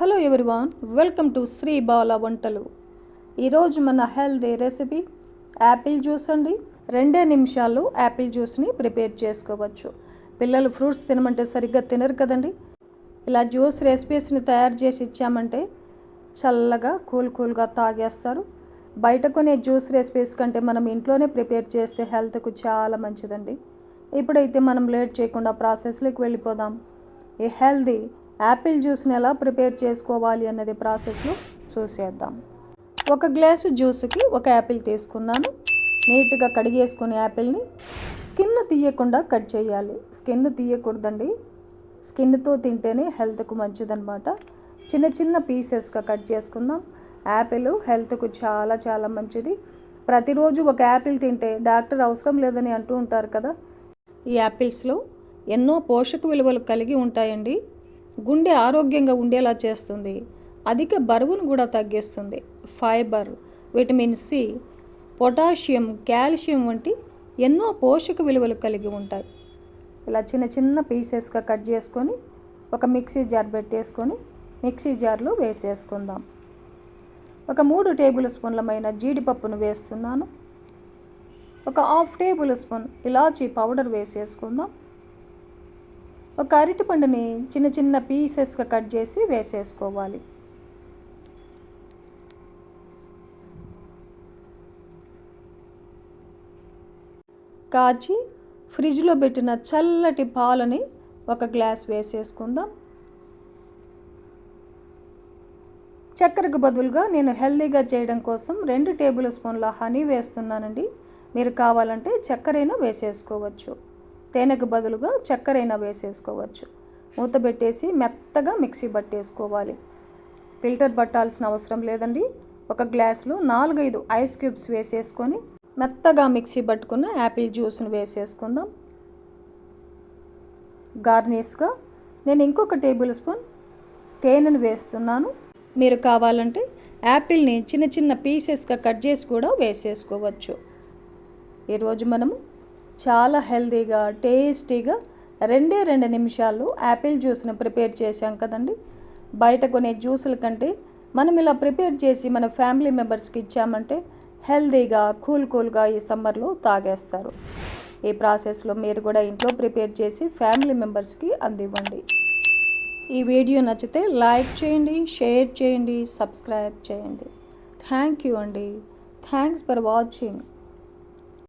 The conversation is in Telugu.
Hello everyone, welcome to Sri Bala Vantalu. ఈరోజు మన హెల్దీ రెసిపీ యాపిల్ జ్యూస్ అండి. 2 నిమిషాల్లో యాపిల్ జ్యూస్ని ప్రిపేర్ చేసుకోవచ్చు. పిల్లలు ఫ్రూట్స్ తినమంటే సరిగ్గా తినరు కదండి. ఇలా జ్యూస్ రెసిపీస్ని తయారు చేసి ఇచ్చామంటే చల్లగా కూల్గా తాగేస్తారు. బయట కొనే జ్యూస్ రెసిపీస్ కంటే మనం ఇంట్లోనే ప్రిపేర్ చేస్తే హెల్త్కు చాలా మంచిదండి. ఇప్పుడైతే మనం లేట్ చేయకుండా ప్రాసెస్లోకి వెళ్ళిపోదాం. ఈ హెల్దీ యాపిల్ జ్యూస్ని ఎలా ప్రిపేర్ చేసుకోవాలి అన్నది ప్రాసెస్లో చూసేద్దాం. 1 గ్లాసు జ్యూస్కి 1 యాపిల్ తీసుకున్నాను. నీట్గా కడిగేసుకుని యాపిల్ని స్కిన్ తీయకుండా కట్ చేయాలి. స్కిన్ తీయకూడదండి, స్కిన్తో తింటేనే హెల్త్కు మంచిదన్నమాట. చిన్న పీసెస్గా కట్ చేసుకుందాం. యాపిల్ హెల్త్కు చాలా మంచిది. ప్రతిరోజు 1 యాపిల్ తింటే డాక్టర్ అవసరం లేదని అంటూ ఉంటారు కదా. ఈ యాపిల్స్లో ఎన్నో పోషక విలువలు కలిగి ఉంటాయండి. గుండె ఆరోగ్యంగా ఉండేలా చేస్తుంది. అధిక బరువును కూడా తగ్గిస్తుంది. Fibre, vitamin C, potassium, calcium వంటి ఎన్నో పోషక విలువలు కలిగి ఉంటాయి. ఇలా చిన్న పీసెస్గా కట్ చేసుకొని ఒక మిక్సీ జార్ పెట్టేసుకొని మిక్సీ జార్లో వేసేసుకుందాం. ఒక 3 టేబుల్ స్పూన్లమైన జీడిపప్పును వేస్తున్నాను. ఒక 1/2 టేబుల్ స్పూన్ ఇలాచీ పౌడర్ వేసేసుకుందాం. ఒక అరటిపండుని చిన్న పీసెస్గా కట్ చేసి వేసేసుకోవాలి. కాచి ఫ్రిడ్జ్లో పెట్టిన చల్లటి పాలని 1 గ్లాస్ వేసేసుకుందాం. చక్కెరకు బదులుగా నేను హెల్దీగా చేయడం కోసం 2 టేబుల్ స్పూన్ల హనీ వేస్తున్నానండి. మీరు కావాలంటే చక్కెరైనా వేసేసుకోవచ్చు. తేనెకు బదులుగా చక్కెరైనా వేసేసుకోవచ్చు. మూత పెట్టేసి మెత్తగా మిక్సీ పట్టేసుకోవాలి. ఫిల్టర్ పట్టాల్సిన అవసరం లేదండి. 1 గ్లాసులో 4-5 ఐస్ క్యూబ్స్ వేసేసుకొని మెత్తగా మిక్సీ పట్టుకున్న యాపిల్ జ్యూస్ను వేసేసుకుందాం. గార్నిష్గా నేను ఇంకొక టేబుల్ స్పూన్ తేనెను వేస్తున్నాను. మీరు కావాలంటే యాపిల్ని చిన్న పీసెస్గా కట్ చేసి కూడా వేసేసుకోవచ్చు. ఈరోజు మనము చాలా హెల్తీగా టేస్టీగా 2 నిమిషాల్లో యాపిల్ జ్యూస్ని ప్రిపేర్ చేసాం కదండి. బయట కొనే జ్యూసుల కంటే మనం ఇలా ప్రిపేర్ చేసి మన ఫ్యామిలీ మెంబర్స్కి ఇచ్చామంటే హెల్తీగా కూల్గా ఈ సమ్మర్లో తాగేస్తారు. ఈ ప్రాసెస్లో మీరు కూడా ఇంట్లో ప్రిపేర్ చేసి ఫ్యామిలీ మెంబర్స్కి అందివ్వండి. ఈ వీడియో నచ్చితే లైక్ చేయండి, షేర్ చేయండి, సబ్స్క్రైబ్ చేయండి. థ్యాంక్ యూ అండి. Thanks for watching.